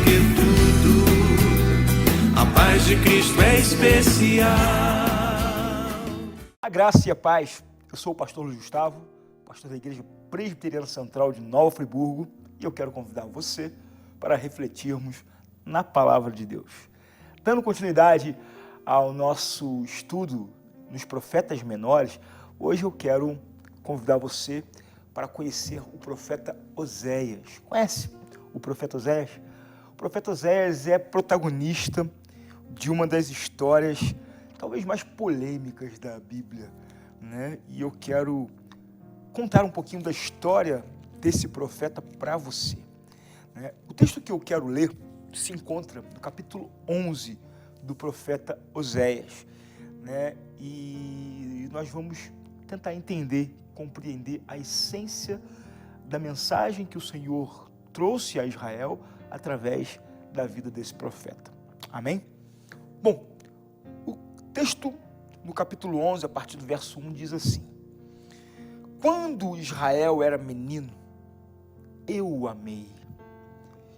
que tudo, a paz de Cristo é especial. A graça e a paz. Eu sou o pastor Luiz Gustavo, pastor da Igreja Presbiteriana Central de Nova Friburgo, e eu quero convidar você para refletirmos na palavra de Deus. Dando continuidade ao nosso estudo nos profetas menores, hoje eu quero convidar você para conhecer o profeta Oséias. Conhece o profeta Oséias? O profeta Oséias é protagonista de uma das histórias talvez mais polêmicas da Bíblia, né? E eu quero contar um pouquinho da história desse profeta para você, né? O texto que eu quero ler se encontra no capítulo 11 do profeta Oséias, né? E nós vamos tentar entender, compreender a essência da mensagem que o Senhor trouxe a Israel através da vida desse profeta. Amém? Bom, o texto no capítulo 11, a partir do verso 1, diz assim: quando Israel era menino, eu o amei,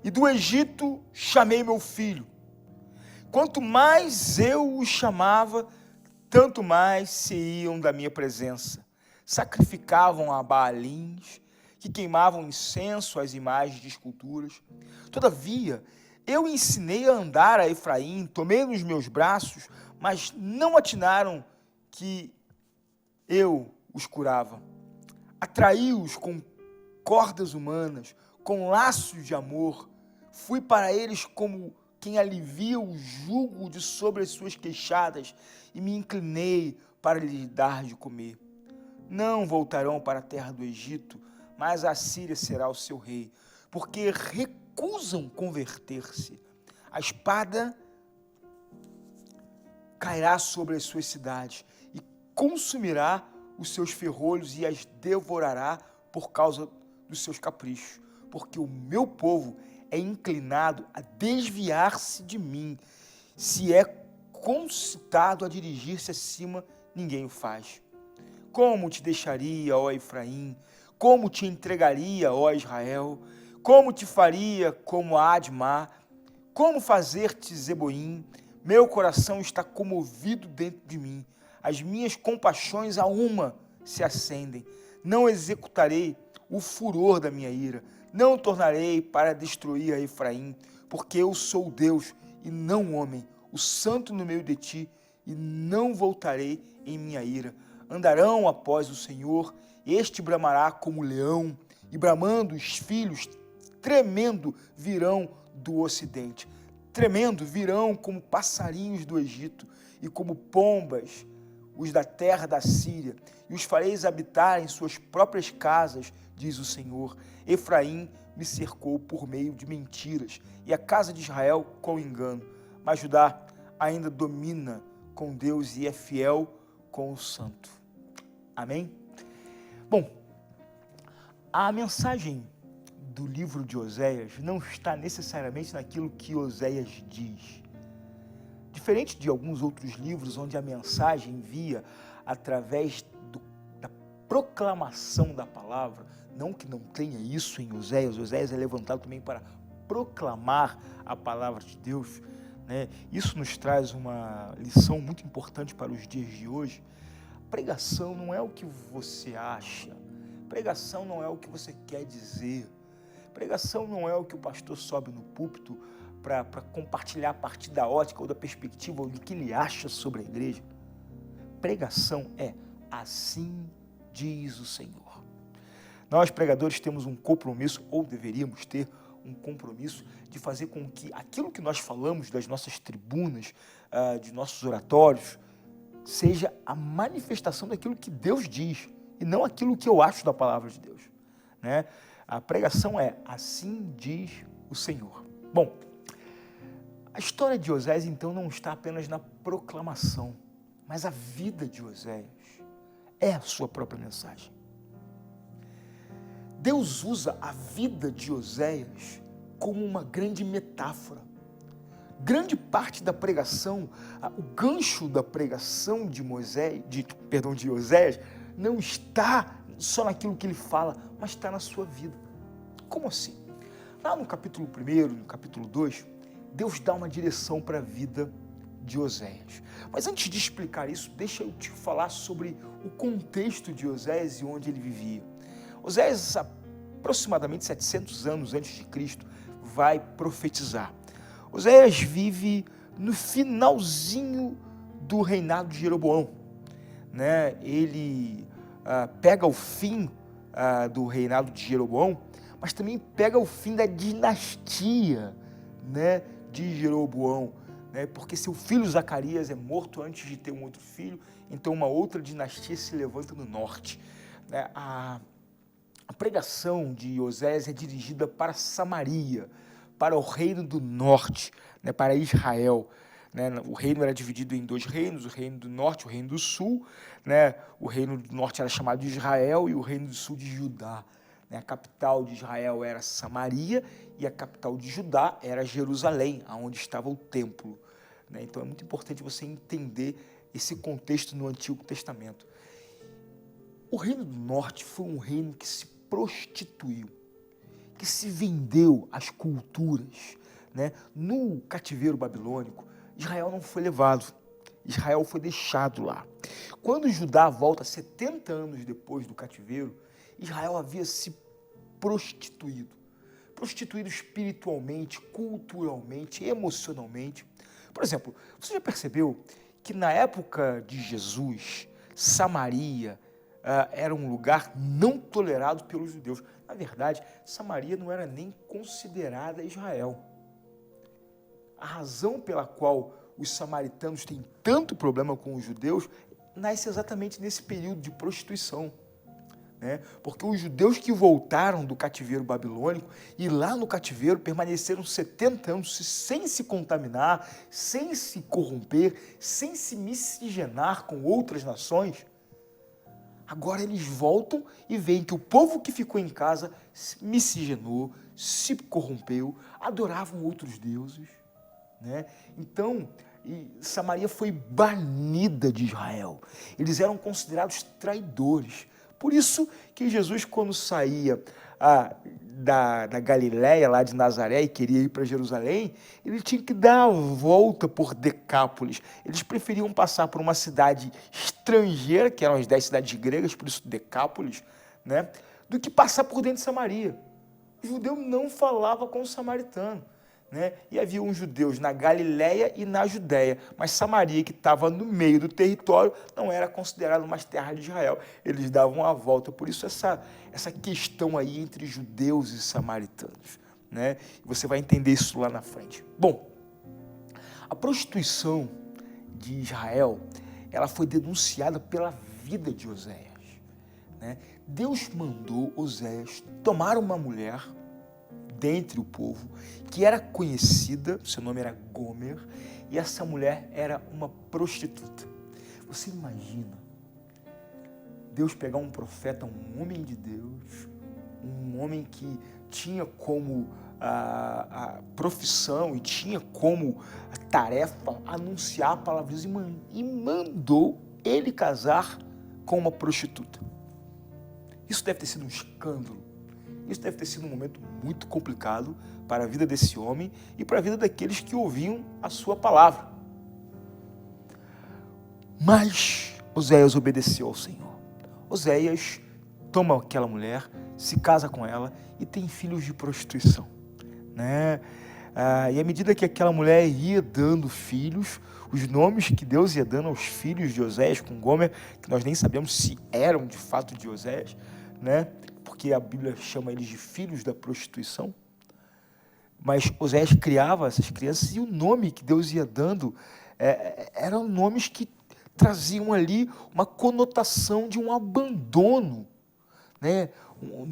e do Egito chamei meu filho. Quanto mais eu o chamava, tanto mais se iam da minha presença. Sacrificavam a Baalins, que queimavam incenso às imagens de esculturas. Todavia, eu ensinei a andar a Efraim, tomei nos meus braços, mas não atinaram que eu os curava. Atraí-os com cordas humanas, com laços de amor. Fui para eles como quem alivia o jugo de sobre as suas queixadas, e me inclinei para lhes dar de comer. Não voltarão para a terra do Egito, mas a Síria será o seu rei, porque recusam converter-se. A espada cairá sobre as suas cidades e consumirá os seus ferrolhos e as devorará por causa dos seus caprichos, porque o meu povo é inclinado a desviar-se de mim. Se é concitado a dirigir-se acima, ninguém o faz. Como te deixaria, ó Efraim? Como te entregaria, ó Israel? Como te faria como a Admá? Como fazer-te Zeboim? Meu coração está comovido dentro de mim. As minhas compaixões a uma se acendem. Não executarei o furor da minha ira. Não tornarei para destruir a Efraim, porque eu sou Deus e não homem, o santo no meio de ti, e não voltarei em minha ira. Andarão após o Senhor, este bramará como leão, e bramando os filhos, tremendo virão do ocidente. Tremendo virão como passarinhos do Egito, e como pombas os da terra da Síria, e os fareis habitar em suas próprias casas, diz o Senhor. Efraim me cercou por meio de mentiras, e a casa de Israel com engano. Mas Judá ainda domina com Deus e é fiel com o santo. Amém? Bom, a mensagem do livro de Oséias não está necessariamente naquilo que Oséias diz. Diferente de alguns outros livros onde a mensagem via através da proclamação da palavra, não que não tenha isso em Oséias. Oséias é levantado também para proclamar a palavra de Deus, né? Isso nos traz uma lição muito importante para os dias de hoje. Pregação não é o que você acha, pregação não é o que você quer dizer, pregação não é o que o pastor sobe no púlpito para compartilhar a partir da ótica ou da perspectiva ou do que ele acha sobre a igreja. Pregação é assim diz o Senhor. Nós, pregadores, temos um compromisso, ou deveríamos ter um compromisso, de fazer com que aquilo que nós falamos das nossas tribunas, de nossos oratórios, seja a manifestação daquilo que Deus diz, e não aquilo que eu acho da palavra de Deus, né? A pregação é assim diz o Senhor. Bom, a história de Oséias, então, não está apenas na proclamação, mas a vida de Oséias é a sua própria mensagem. Deus usa a vida de Oséias como uma grande metáfora. Grande parte da pregação, o gancho da pregação de Oséias, não está só naquilo que ele fala, mas está na sua vida. Como assim? Lá no capítulo 1, no capítulo 2, Deus dá uma direção para a vida de Oséias. Mas antes de explicar isso, deixa eu te falar sobre o contexto de Oséias e onde ele vivia. Oséias, aproximadamente 700 anos antes de Cristo, vai profetizar. Oséias vive no finalzinho do reinado de Jeroboão, né? Ele pega o fim do reinado de Jeroboão, mas também pega o fim da dinastia, né, de Jeroboão, né? Porque seu filho Zacarias é morto antes de ter um outro filho, então uma outra dinastia se levanta no norte, né? A pregação de Oséias é dirigida para Samaria, para o reino do norte, né, para Israel. Né? O reino era dividido em 2 reinos, o reino do norte e o reino do sul. Né? O reino do norte era chamado de Israel e o reino do sul de Judá. Né? A capital de Israel era Samaria e a capital de Judá era Jerusalém, onde estava o templo. Né? Então é muito importante você entender esse contexto no Antigo Testamento. O reino do norte foi um reino que se prostituiu, que se vendeu às culturas. Né? No cativeiro babilônico, Israel não foi levado, Israel foi deixado lá. Quando Judá volta 70 anos depois do cativeiro, Israel havia se prostituído espiritualmente, culturalmente, emocionalmente. Por exemplo, você já percebeu que na época de Jesus, Samaria era um lugar não tolerado pelos judeus. Na verdade, Samaria não era nem considerada Israel. A razão pela qual os samaritanos têm tanto problema com os judeus nasce exatamente nesse período de prostituição. Né? Porque os judeus que voltaram do cativeiro babilônico e lá no cativeiro permaneceram 70 anos sem se contaminar, sem se corromper, sem se miscigenar com outras nações. Agora eles voltam e veem que o povo que ficou em casa se miscigenou, se corrompeu, adoravam outros deuses. Né? Então, Samaria foi banida de Israel. Eles eram considerados traidores. Por isso que Jesus, quando saía da Galiléia, lá de Nazaré, e queria ir para Jerusalém, ele tinha que dar a volta por Decápolis. Eles preferiam passar por uma cidade estrangeira, que eram as 10 cidades gregas, por isso Decápolis, né, do que passar por dentro de Samaria. O judeu não falava com o samaritano. Né? E havia uns judeus na Galiléia e na Judéia, mas Samaria, que estava no meio do território, não era considerada mais terra de Israel. Eles davam a volta, por isso essa questão aí entre judeus e samaritanos. Né? Você vai entender isso lá na frente. Bom, a prostituição de Israel, ela foi denunciada pela vida de Oséias. Né? Deus mandou Oséias tomar uma mulher dentre o povo, que era conhecida, seu nome era Gomer, e essa mulher era uma prostituta. Você imagina Deus pegar um profeta, um homem de Deus, um homem que tinha como a profissão e tinha como tarefa anunciar a palavra de Deus e mandou ele casar com uma prostituta. Isso deve ter sido um escândalo. Isso deve ter sido um momento muito complicado para a vida desse homem e para a vida daqueles que ouviam a sua palavra. Mas Oséias obedeceu ao Senhor. Oséias toma aquela mulher, se casa com ela e tem filhos de prostituição. Né? E à medida que aquela mulher ia dando filhos, os nomes que Deus ia dando aos filhos de Oséias com Gomer, que nós nem sabemos se eram de fato de Oséias, né? Porque a Bíblia chama eles de filhos da prostituição. Mas Oséias criava essas crianças e o nome que Deus ia dando eram nomes que traziam ali uma conotação de um abandono. Né?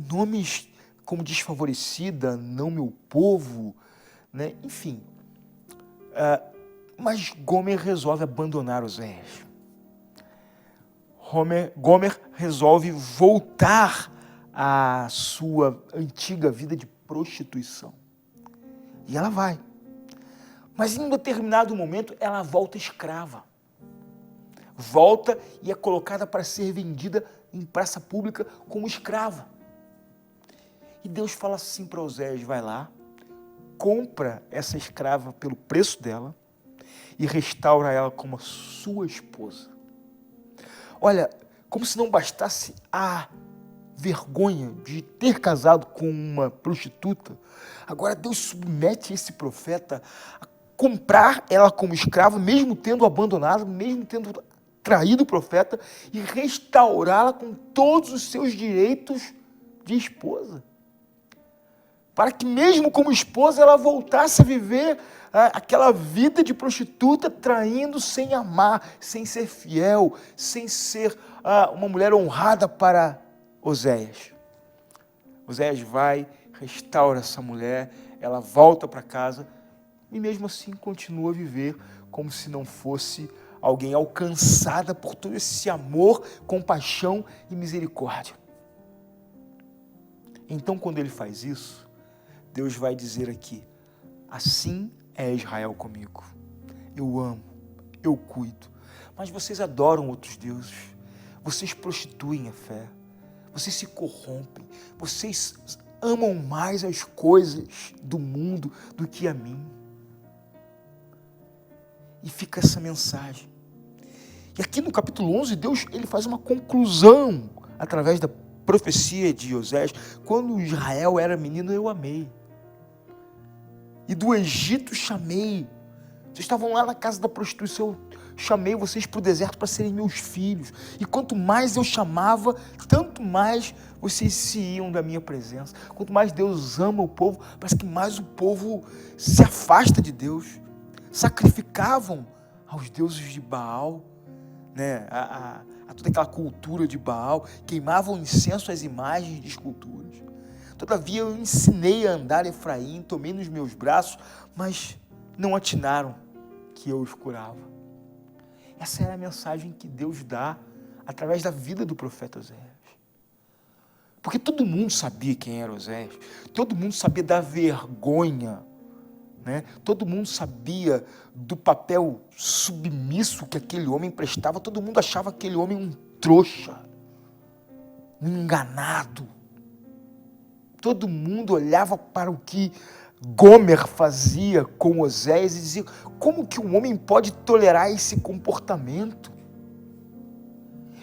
Nomes como desfavorecida, não meu povo, né? Enfim. Mas Gomer resolve abandonar Oséias. Gomer resolve voltar à sua antiga vida de prostituição. E ela vai. Mas em um determinado momento ela volta escrava. Volta e é colocada para ser vendida em praça pública como escrava. E Deus fala assim para Oséias, vai lá, compra essa escrava pelo preço dela e restaura ela como a sua esposa. Olha, como se não bastasse a vergonha de ter casado com uma prostituta, agora Deus submete esse profeta a comprar ela como escrava, mesmo tendo abandonado, mesmo tendo traído o profeta, e restaurá-la com todos os seus direitos de esposa. Para que mesmo como esposa ela voltasse a viver aquela vida de prostituta, traindo sem amar, sem ser fiel, sem ser uma mulher honrada para Oséias. Oséias vai, restaura essa mulher, ela volta para casa e mesmo assim continua a viver como se não fosse alguém alcançada por todo esse amor, compaixão e misericórdia. Então, quando ele faz isso, Deus vai dizer aqui: assim é Israel comigo. Eu amo, eu cuido. Mas vocês adoram outros deuses. Vocês prostituem a fé. Vocês se corrompem. Vocês amam mais as coisas do mundo do que a mim. E fica essa mensagem. E aqui no capítulo 11, Deus ele faz uma conclusão através da profecia de Oséias. Quando Israel era menino, eu amei. E do Egito chamei. Vocês estavam lá na casa da prostituição, eu chamei vocês para o deserto para serem meus filhos. E quanto mais eu chamava, tanto mais vocês se iam da minha presença. Quanto mais Deus ama o povo, parece que mais o povo se afasta de Deus. Sacrificavam aos deuses de Baal, né? a toda aquela cultura de Baal, queimavam incenso às imagens de esculturas. Todavia eu ensinei a andar Efraim, tomei nos meus braços, mas não atinaram que eu os curava. Essa era a mensagem que Deus dá através da vida do profeta Oséias. Porque todo mundo sabia quem era Oséias, todo mundo sabia da vergonha, né? Todo mundo sabia do papel submisso que aquele homem prestava, todo mundo achava aquele homem um trouxa, um enganado. Todo mundo olhava para o que Gomer fazia com Oséias e dizia: como que um homem pode tolerar esse comportamento?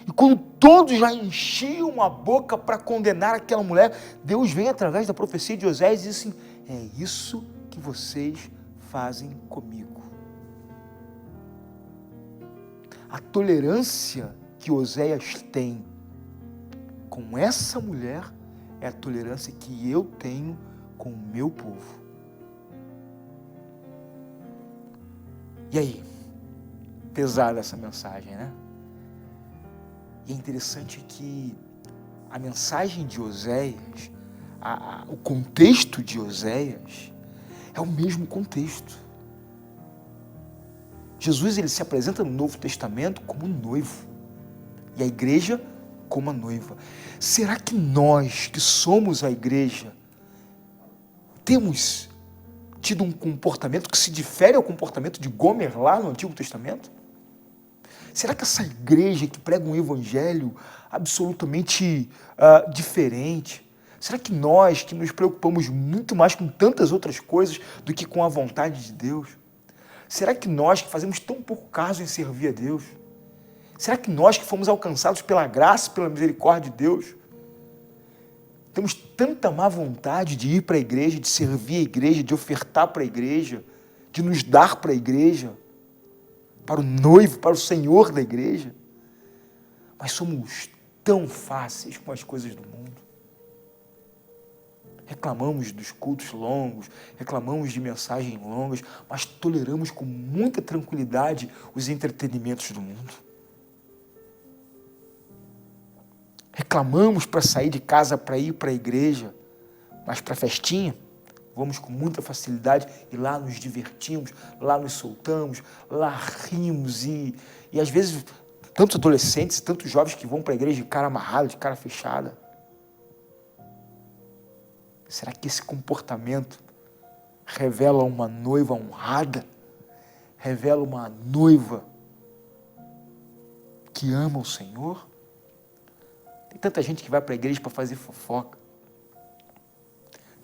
E quando todos já enchiam a boca para condenar aquela mulher, Deus vem através da profecia de Oséias e diz assim: é isso que vocês fazem comigo. A tolerância que Oséias tem com essa mulher é a tolerância que eu tenho com o meu povo. E aí? Pesada essa mensagem, né? E é interessante que a mensagem de Oséias, o contexto de Oséias, é o mesmo contexto. Jesus ele se apresenta no Novo Testamento como noivo, e a igreja como a noiva. Será que nós, que somos a igreja, temos tido um comportamento que se difere ao comportamento de Gomer lá no Antigo Testamento? Será que essa igreja que prega um evangelho absolutamente diferente, será que nós que nos preocupamos muito mais com tantas outras coisas do que com a vontade de Deus? Será que nós que fazemos tão pouco caso em servir a Deus, será que nós que fomos alcançados pela graça, pela misericórdia de Deus, temos tanta má vontade de ir para a igreja, de servir a igreja, de ofertar para a igreja, de nos dar para a igreja, para o noivo, para o Senhor da igreja, mas somos tão fáceis com as coisas do mundo. Reclamamos dos cultos longos, reclamamos de mensagens longas, mas toleramos com muita tranquilidade os entretenimentos do mundo. Reclamamos para sair de casa para ir para a igreja, mas para a festinha, vamos com muita facilidade e lá nos divertimos, lá nos soltamos, lá rimos e às vezes tantos adolescentes, tantos jovens que vão para a igreja de cara amarrada, de cara fechada. Será que esse comportamento revela uma noiva honrada? Revela uma noiva que ama o Senhor? Tem tanta gente que vai para a igreja para fazer fofoca.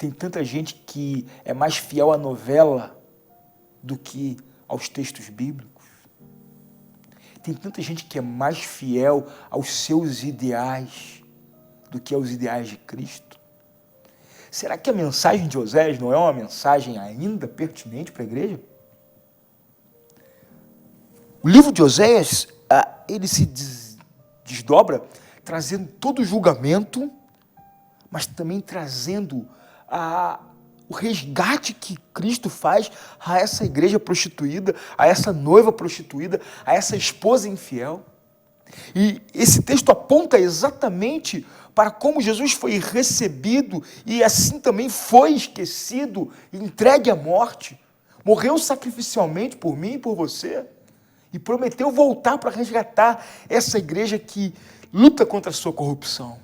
Tem tanta gente que é mais fiel à novela do que aos textos bíblicos. Tem tanta gente que é mais fiel aos seus ideais do que aos ideais de Cristo. Será que a mensagem de Oséias não é uma mensagem ainda pertinente para a igreja? O livro de Oséias, ele se desdobra trazendo todo o julgamento, mas também trazendo o resgate que Cristo faz a essa igreja prostituída, a essa noiva prostituída, a essa esposa infiel. E esse texto aponta exatamente para como Jesus foi recebido e assim também foi esquecido, entregue à morte, morreu sacrificialmente por mim e por você, e prometeu voltar para resgatar essa igreja que luta contra a sua corrupção.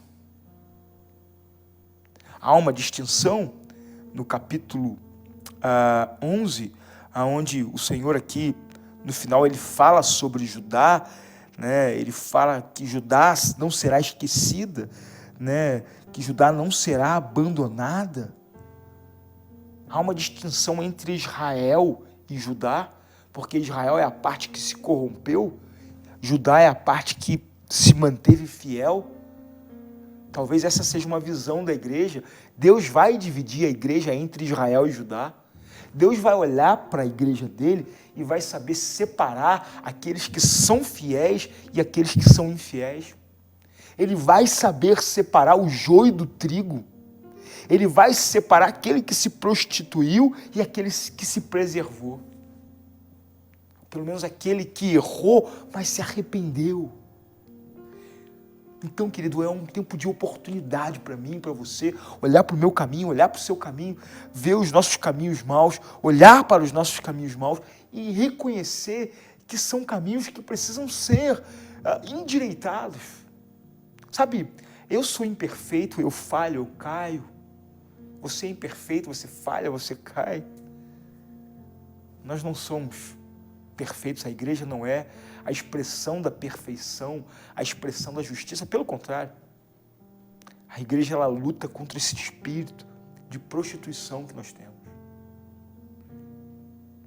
Há uma distinção no capítulo 11, onde o Senhor aqui, no final, ele fala sobre Judá, né? Ele fala que Judá não será esquecida, né? Que Judá não será abandonada. Há uma distinção entre Israel e Judá, porque Israel é a parte que se corrompeu, Judá é a parte que se manteve fiel. Talvez essa seja uma visão da igreja. Deus vai dividir a igreja entre Israel e Judá. Deus vai olhar para a igreja dele e vai saber separar aqueles que são fiéis e aqueles que são infiéis. Ele vai saber separar o joio do trigo. Ele vai separar aquele que se prostituiu e aquele que se preservou. Pelo menos aquele que errou, mas se arrependeu. Então, querido, é um tempo de oportunidade para mim, para você, olhar para o meu caminho, olhar para o seu caminho, ver os nossos caminhos maus, olhar para os nossos caminhos maus e reconhecer que são caminhos que precisam ser endireitados. Sabe, eu sou imperfeito, eu falho, eu caio. Você é imperfeito, você falha, você cai. Nós não somos perfeitos, a igreja não é a expressão da perfeição, a expressão da justiça, pelo contrário. A igreja, ela luta contra esse espírito de prostituição que nós temos.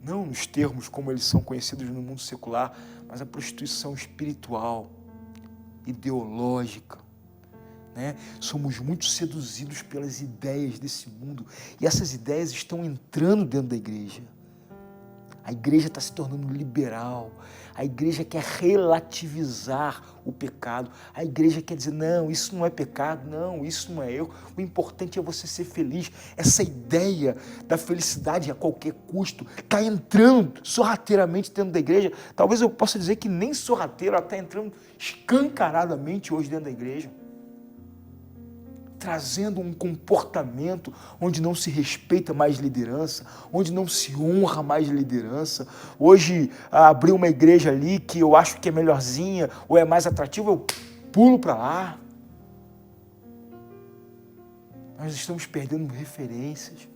Não nos termos como eles são conhecidos no mundo secular, mas a prostituição espiritual, ideológica, né? Somos muito seduzidos pelas ideias desse mundo e essas ideias estão entrando dentro da igreja. A igreja está se tornando liberal. A igreja quer relativizar o pecado. A igreja quer dizer, não, isso não é pecado, não, isso não é erro. O importante é você ser feliz. Essa ideia da felicidade a qualquer custo está entrando sorrateiramente dentro da igreja. Talvez eu possa dizer que nem sorrateiro, ela está entrando escancaradamente hoje dentro da igreja. Trazendo um comportamento onde não se respeita mais liderança, onde não se honra mais liderança. Hoje, abrir uma igreja ali que eu acho que é melhorzinha ou é mais atrativa, eu pulo para lá. Nós estamos perdendo referências,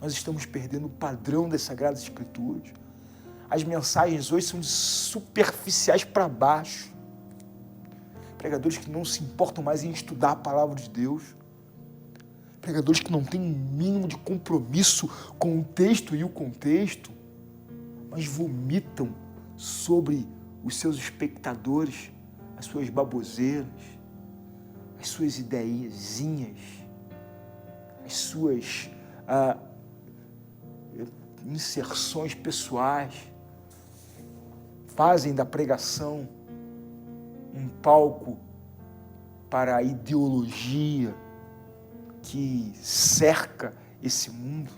nós estamos perdendo o padrão das Sagradas Escrituras. As mensagens hoje são de superficiais para baixo. Pregadores que não se importam mais em estudar a palavra de Deus. Pregadores que não têm um mínimo de compromisso com o texto e o contexto, mas vomitam sobre os seus espectadores as suas baboseiras, as suas ideiazinhas, as suas inserções pessoais. Fazem da pregação um palco para a ideologia que cerca esse mundo,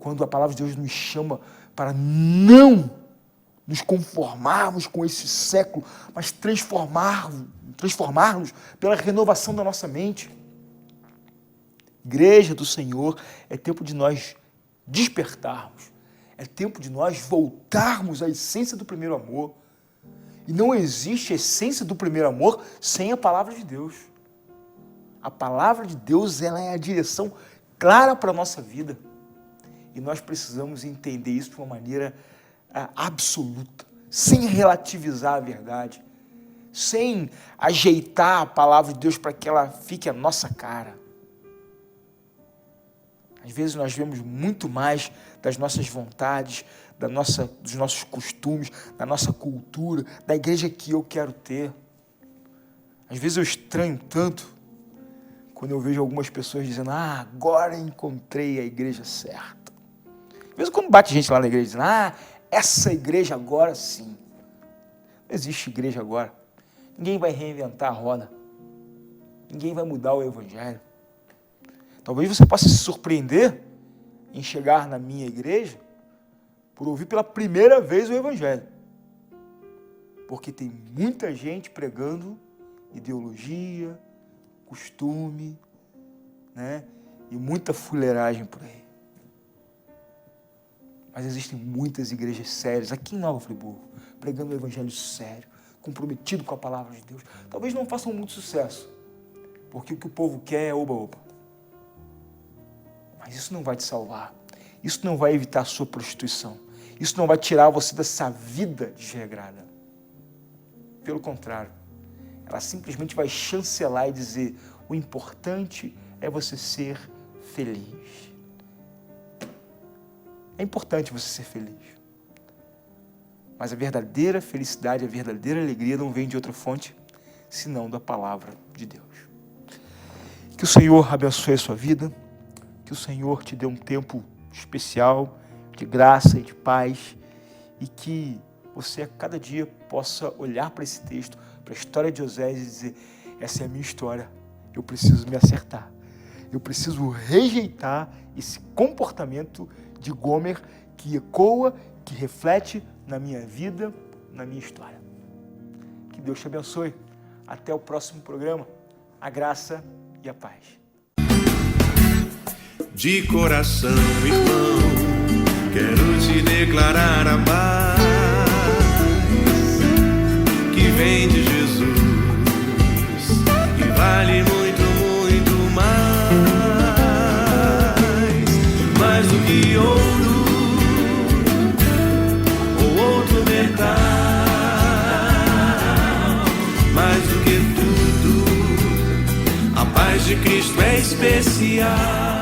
quando a palavra de Deus nos chama para não nos conformarmos com esse século, mas transformarmos pela renovação da nossa mente. Igreja do Senhor, é tempo de nós despertarmos, é tempo de nós voltarmos à essência do primeiro amor. E não existe essência do primeiro amor sem a palavra de Deus. A palavra de Deus, ela é a direção clara para a nossa vida. E nós precisamos entender isso de uma maneira absoluta, sem relativizar a verdade, sem ajeitar a palavra de Deus para que ela fique à nossa cara. Às vezes nós vemos muito mais das nossas vontades, dos nossos costumes, da nossa cultura, da igreja que eu quero ter. Às vezes eu estranho tanto quando eu vejo algumas pessoas dizendo: agora encontrei a igreja certa. Às vezes quando bate gente lá na igreja dizendo: essa igreja agora sim. Não existe igreja agora. Ninguém vai reinventar a roda. Ninguém vai mudar o evangelho. Talvez você possa se surpreender em chegar na minha igreja por ouvir pela primeira vez o evangelho. Porque tem muita gente pregando ideologia, costume, né? E muita fuleiragem por aí. Mas existem muitas igrejas sérias aqui em Nova Friburgo, pregando o evangelho sério, comprometido com a palavra de Deus. Talvez não façam muito sucesso, porque o que o povo quer é oba-oba. Mas isso não vai te salvar. Isso não vai evitar a sua prostituição. Isso não vai tirar você dessa vida desregrada. Pelo contrário, ela simplesmente vai chancelar e dizer: o importante é você ser feliz. É importante você ser feliz. Mas a verdadeira felicidade, a verdadeira alegria não vem de outra fonte, senão da palavra de Deus. Que o Senhor abençoe a sua vida, que o Senhor te dê um tempo especial de graça e de paz, e que você a cada dia possa olhar para esse texto, para a história de Osés e dizer: essa é a minha história, eu preciso me acertar, eu preciso rejeitar esse comportamento de Gomer que ecoa, que reflete na minha vida, na minha história. Que Deus te abençoe. Até o próximo programa. A graça e a paz. De coração, irmão, quero te declarar a paz que vem de Jesus, que vale muito, muito mais do que ouro ou outro metal, mais do que tudo, a paz de Cristo é especial.